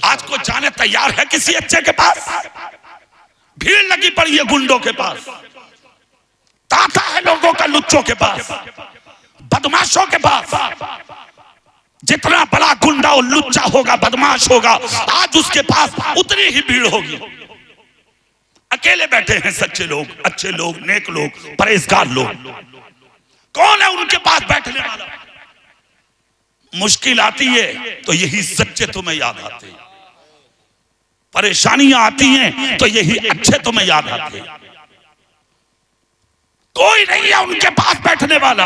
आज को जाने तैयार है किसी अच्छे के पास? भीड़ लगी पड़ी है गुंडों के पास, ताता है लोगों का लुच्चों के पास, बदमाशों के पास। जितना बड़ा गुंडा और लुच्चा होगा, बदमाश होगा, आज उसके पास उतनी ही भीड़ होगी। अकेले बैठे हैं सच्चे लोग, अच्छे लोग, नेक लोग, परहेजगार लोग। कौन है उनके पास बैठने वाला? मुश्किल आती है तो यही सच्चे तुम्हें याद आते हैं, परेशानियां आती हैं तो यही अच्छे तुम्हें याद आते हैं। कोई नहीं है उनके पास बैठने वाला।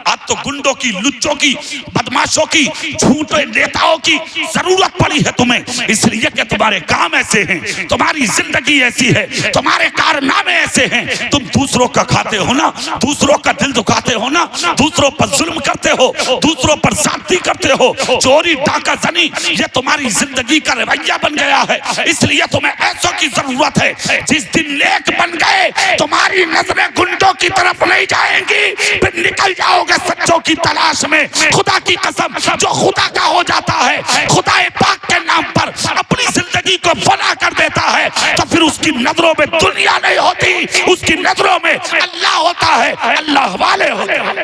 आज तो गुंडों की, लुच्चों की, बदमाशों की, झूठे नेताओं की जरूरत पड़ी है तुम्हें, इसलिए कि तुम्हारे काम ऐसे हैं, तुम्हारी जिंदगी ऐसी है, तुम्हारे कारनामे ऐसे हैं। तुम दूसरों का खाते हो ना, दूसरों का दिल दुखाते हो ना, दूसरों पर जुल्म करते हो, दूसरों पर ज्यादती करते हो, चोरी डाका जनी, ये तुम्हारी जिंदगी का रवैया बन गया है। इसलिए तुम्हें ऐसों की जरूरत है। जिस दिन नेक बन गए, तुम्हारी नजरें गुंडों की तरफ नहीं जाएंगी, फिर निकल जाओगे सच्चों की तलाश में। खुदा की कसम, जो खुदा का हो जाता है, खुदा पाक के नाम पर अपनी जिंदगी को फना कर देता है, तो फिर उसकी नजरों में दुनिया नहीं होती, उसकी नजरों में अल्लाह होता है, अल्लाह वाले होते हैं।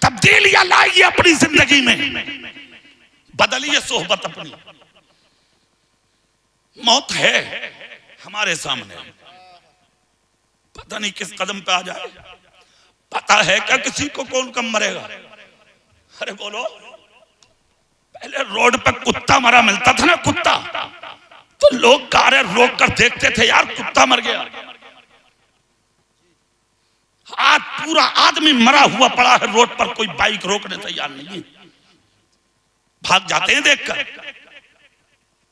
तब्दीलियां लाइए अपनी जिंदगी में, बदलिए सोहबत अपनी। मौत है हमारे सामने, पता नहीं किस कदम पे आ जाए। पता है क्या किसी को कौन कम मरेगा? अरे बोलो, पहले रोड पे कुत्ता मरा मिलता था ना, कुत्ता, तो लोग कारें रोक कर देखते थे, यार कुत्ता मर गया। आज पूरा आदमी मरा हुआ पड़ा है रोड पर, कोई बाइक रोकने तैयार नहीं है, भाग जाते हैं देखकर।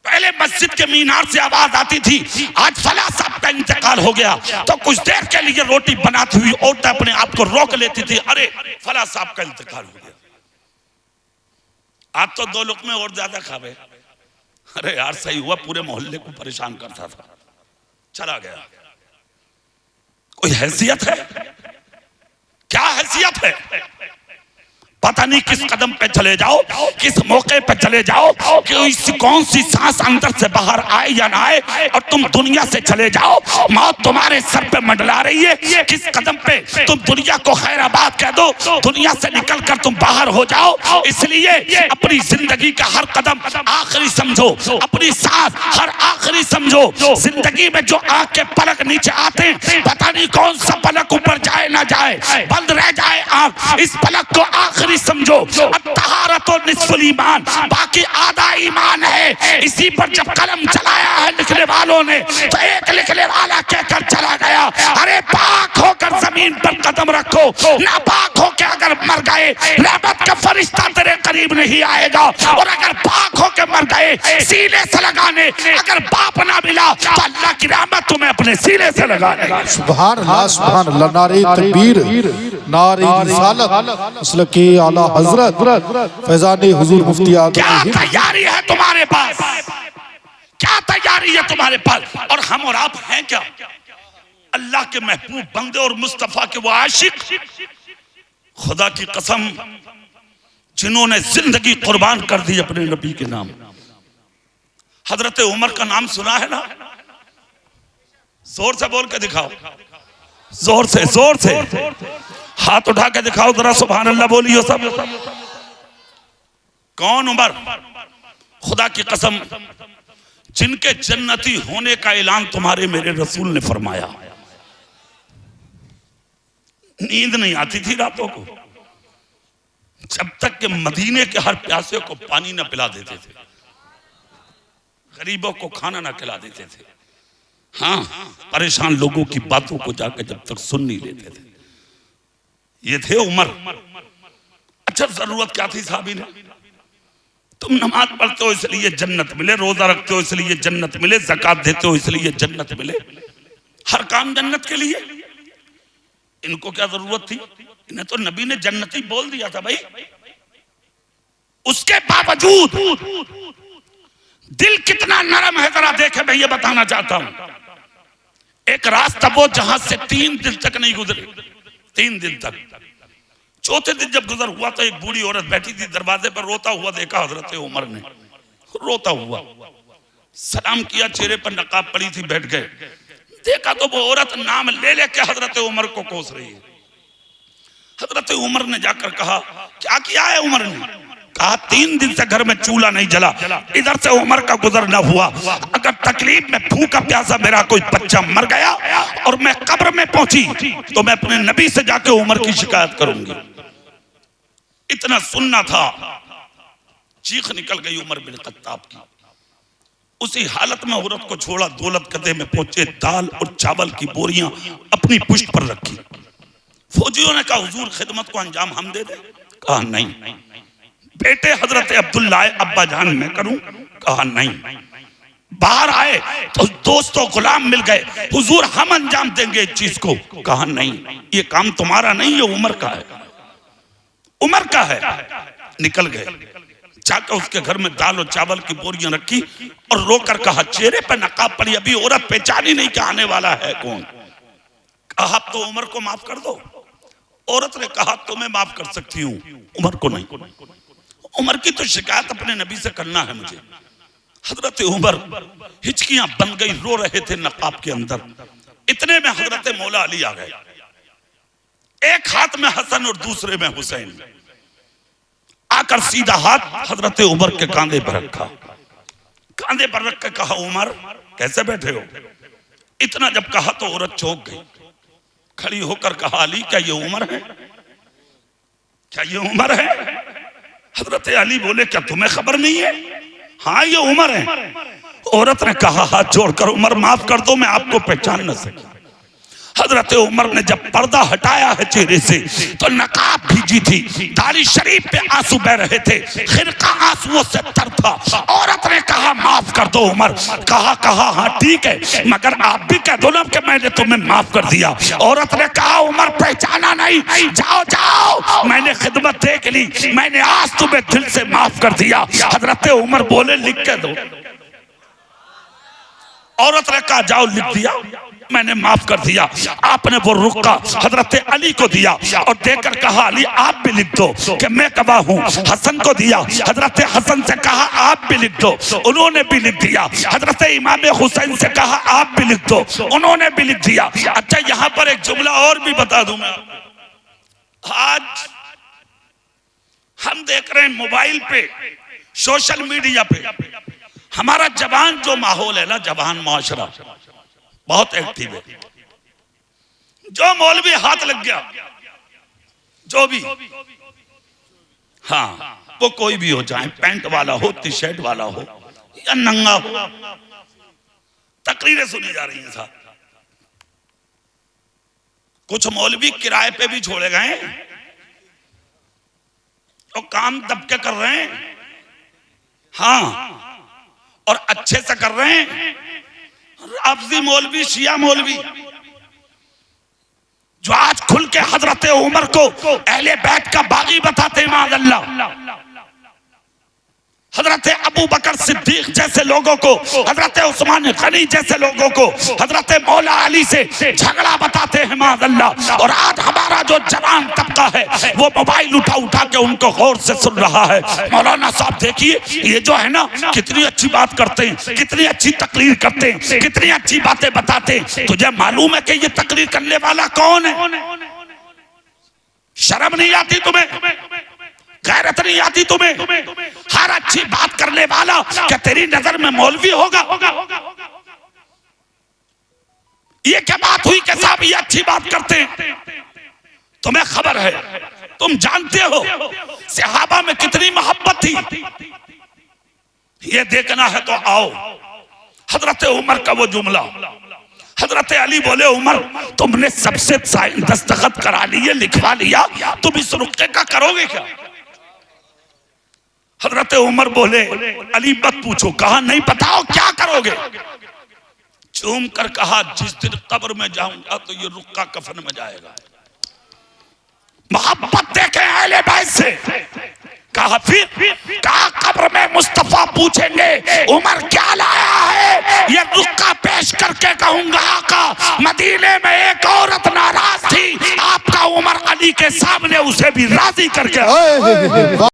पहले मस्जिद के मीनार से आवाज आती थी, आज फला साहब का इंतकाल हो गया, तो कुछ देर के लिए रोटी बनाती हुई औरतें अपने आप को रोक लेती थी, अरे फला साहब का इंतकाल हो गया। आज तो 2 लुक़मे और ज्यादा खावे, अरे यार सही हुआ, पूरे मोहल्ले को परेशान करता था, चला गया। कोई हैसियत है? क्या हैसियत है? पता नहीं किस कदम पे चले जाओ, किस मौके पे चले जाओ, कि कौन सी सांस अंदर से बाहर आए या ना आए, और तुम दुनिया से चले जाओ, मौत तुम्हारे सर पे मंडला रही है। किस कदम पे तुम दुनिया को खैराबाद कह दो, दुनिया से निकल कर तुम बाहर हो जाओ। इसलिए अपनी जिंदगी का हर कदम आखिरी समझो, अपनी सांस हर आखिरी समझो। जिंदगी में जो आंख के पलक नीचे आते हैं, पता नहीं कौन सा पलक ऊपर जाए ना जाए, बंद रह जाए आंख, इस पलक को आखिरी समझो। तहारत और निस्फुल ईमान, बाकी आधा ईमान है। इसी पर जब कलम चलाया है लिखने वालों ने, तो एक लिखने वाला कहकर चला गया, अरे पाक होकर जमीन पर कदम रखो, नापाक होकर अगर मर गए रहमत का फरिश्ता तेरे करीब नहीं आएगा, और अगर पाक होकर मर गए सीने से लगाने, अगर बाप ना मिला तो अल्लाह की रहमत तुम्हें अपने सीने से लगा देगा। सुभान अल्लाह, सुभान अल्लाह, नारे तकबीर, नारे रिसालत, मसलक के आला हजरत फैजान हुजूर मुफ्ती आदम। क्या तैयारी है तुम्हारे पास? क्या तैयारी है तुम्हारे पास? और हम और आप हैं क्या? अल्लाह के महबूब बंदे और मुस्तफा के वो आशिक, खुदा की कसम, जिन्होंने जिंदगी कुर्बान कर दी अपने नबी के नाम। हजरत उमर का नाम सुना है ना? जोर से बोल के दिखाओ, जोर से, जोर से हाथ उठा के दिखाओ जरा, सुभान अल्लाह बोलियो सब। कौन उमर? खुदा की कसम, जिनके जन्नती होने का ऐलान तुम्हारे मेरे रसूल ने फरमाया। नींद नहीं आती थी रातों को जब तक कि मदीने के हर प्यासे को पानी न पिला देते थे, गरीबों को खाना ना खिला देते थे, हाँ परेशान लोगों की बातों को जाकर जब तक सुन नहीं लेते थे। ये थे उमर। अच्छा जरूरत क्या थी साहबी ने? तुम नमाज पढ़ते हो इसलिए जन्नत मिले, रोजा रखते हो इसलिए जन्नत मिले, ज़कात देते हो इसलिए जन्नत मिले, हर काम जन्नत के लिए। इनको क्या जरूरत थी? इन्हें तो नबी ने जन्नती बोल दिया था भाई। उसके बावजूद दिल कितना नरम है जरा देखे, मैं ये बताना चाहता हूं। एक रास्ता वो जहां से 3 दिन तक नहीं गुजरे, 3 दिन तक चौथे दिन जब गुजर हुआ तो एक बूढ़ी औरत बैठी थी दरवाजे पर, रोता हुआ देखा हजरत उमर ने, रोता हुआ सलाम किया, चेहरे पर नकाब पड़ी थी, बैठ गए। देखा तो वो औरत नाम ले लेके हजरत उमर को कोस रही है। हजरत उमर ने जाकर कहा, क्या किया है उमर ने? कहा 3 दिन से घर में चूल्हा नहीं जला, इधर से उमर का गुजर न हुआ, अगर तकलीफ में भूखा प्यासा मेरा कोई बच्चा मर गया और मैं कब्र में पहुंची तो मैं अपने नबी से जाके उमर की शिकायत करूंगी। इतना सुनना था, चीख निकल गई उमर बिन खत्ताब की। उसी हालत में औरत को छोड़ा, दौलत कदे में पहुंचे, दाल और चावल की बोरियां अपनी पुष्ट पर रखी। फौजियों ने कहा हुजूर खिदमत को अंजाम हम दे दे? कहा नहीं। बेटे हजरत अब्दुल्ला अब्बा जान मैं करूं? कहा नहीं। बाहर आए तो दोस्तों गुलाम मिल गए, हुजूर हम अंजाम देंगे इस चीज को। कहा नहीं, ये काम तुम्हारा नहीं, ये उमर का है, उमर का है। निकल गए, जाकर उसके घर में दाल और चावल की बोरियां रखी और रोकर कहा, चेहरे पर नकाब पड़ी, अभी औरत पहचानी नहीं कि आने वाला है कौन। कहा तो उमर को माफ कर दो। औरत ने कहा तुम्हें माफ कर सकती हूँ, उमर को नहीं। उमर की तो शिकायत अपने नबी से करना है मुझे। हजरत उमर हिचकियां बन गई, रो रहे थे नकाब के अंदर। इतने में हजरत मौला अली आ गए, एक हाथ में हसन और दूसरे में हुसैन। आकर सीधा हाथ हजरत उमर के कांधे पर रखा, कांधे पर रख के कहा, उमर कैसे बैठे हो? इतना जब कहा तो औरत चौंक गई, खड़ी होकर कहा, अली क्या ये उमर है? क्या ये उमर है? हजरत अली बोले, क्या तुम्हें खबर नहीं है? हाँ ये उमर है। औरत ने कहा, हाथ जोड़कर उमर माफ कर दो, मैं आपको पहचान न सकी। हजरत उमर ने जब पर्दा हटाया है चेहरे से तो नकाब भीजी थी, दाढ़ी शरीफ पे आंसू बह रहे थे, खिरका आंसुओं से तर था। औरत ने कहा, माफ कर दो उमर। कहा हाँ ठीक है, मगर आप भी कह दो ना कि मैंने तुम्हें माफ कर दिया। औरत ने कहा, उमर पहचाना नहीं, जाओ जाओ, मैंने खिदमत देख ली, मैंने आज तुम्हें दिल से माफ कर दिया। हजरत उमर बोले, लिख के दो। औरत ने कहा, जाओ लिख दिया, मैंने माफ कर दिया। आपने वो रुक्का हजरत अली को दिया और देकर कहा, अली आप भी लिख दो कि मैं गवाह हूँ। हसन को दिया, हजरत हसन से कहा आप भी लिख दो, उन्होंने भी लिख दिया। हजरत इमाम हुसैन से कहा आप भी लिख दो, उन्होंने भी लिख दिया। अच्छा यहाँ पर एक जुमला और भी बता दूं मैं। आज हम देख रहे हैं मोबाइल पे, सोशल मीडिया पे, हमारा जवान जो माहौल है ना, जवान माशरा बहुत एक्टिव है। जो मौलवी हाथ लग गया, जो भी, हाँ वो कोई भी हो, चाहे पैंट वाला हो, टी शर्ट वाला हो या नंगा हो, तकरीरें सुनी जा रही हैं साहब। कुछ मौलवी किराए पे भी छोड़े गए तो काम दबके कर रहे हैं, हाँ, और अच्छे से कर रहे हैं। राफजी मौलवी, शिया मौलवी जो आज खुल के हजरत उमर को अहले बैत का बागी बताते हैं, माअल्लाह, हजरत अबू बकर सिद्दीक जैसे लोगों को, हजरत उस्मान गनी जैसे लोगों को हजरत मौला अली से झगड़ा बताते हैं, माअल्लाह। और आज हमारा जो जवान तबका है वो मोबाइल उठा उठा के उनको गौर से सुन रहा है। मौलाना साहब देखिए, ये जो है ना, कितनी अच्छी बात करते हैं, कितनी अच्छी तकरीर करते हैं, कितनी अच्छी बातें बताते हैं। तुझे मालूम है कि ये तकरीर करने वाला कौन है? शर्म नहीं आती तुम्हें? गैरत नहीं आती तुम्हें? हर अच्छी बात करने वाला क्या तेरी नजर में मौलवी होगा? ये क्या बात हुई कि साहब ये अच्छी बात करते हैं? तुम्हें खबर है, तुम जानते हो सहाबा में कितनी मोहब्बत थी। ये देखना है तो आओ। हजरत उमर का वो जुमला, हजरत अली बोले, उमर तुमने सबसे दस्तखत करा लिए, लिखवा लिया, तुम इस रुक्के का करोगे क्या? हजरत उमर बोले, अली मत पूछो। कहा नहीं, बताओ क्या करोगे? चूम कर कहा, जिस दिन कब्र में जाऊंगा तो ये रुक्का कफन में जाएगा। मोहब्बत देखे अहले बैत से। कहा फिर, कहा कब्र में मुस्तफा पूछेंगे, उमर क्या लाया है? ये रुक्का पेश पेश करके कहूंगा आका, मदीने में एक औरत नाराज थी, आपका उमर अली के सामने उसे भी राजी करके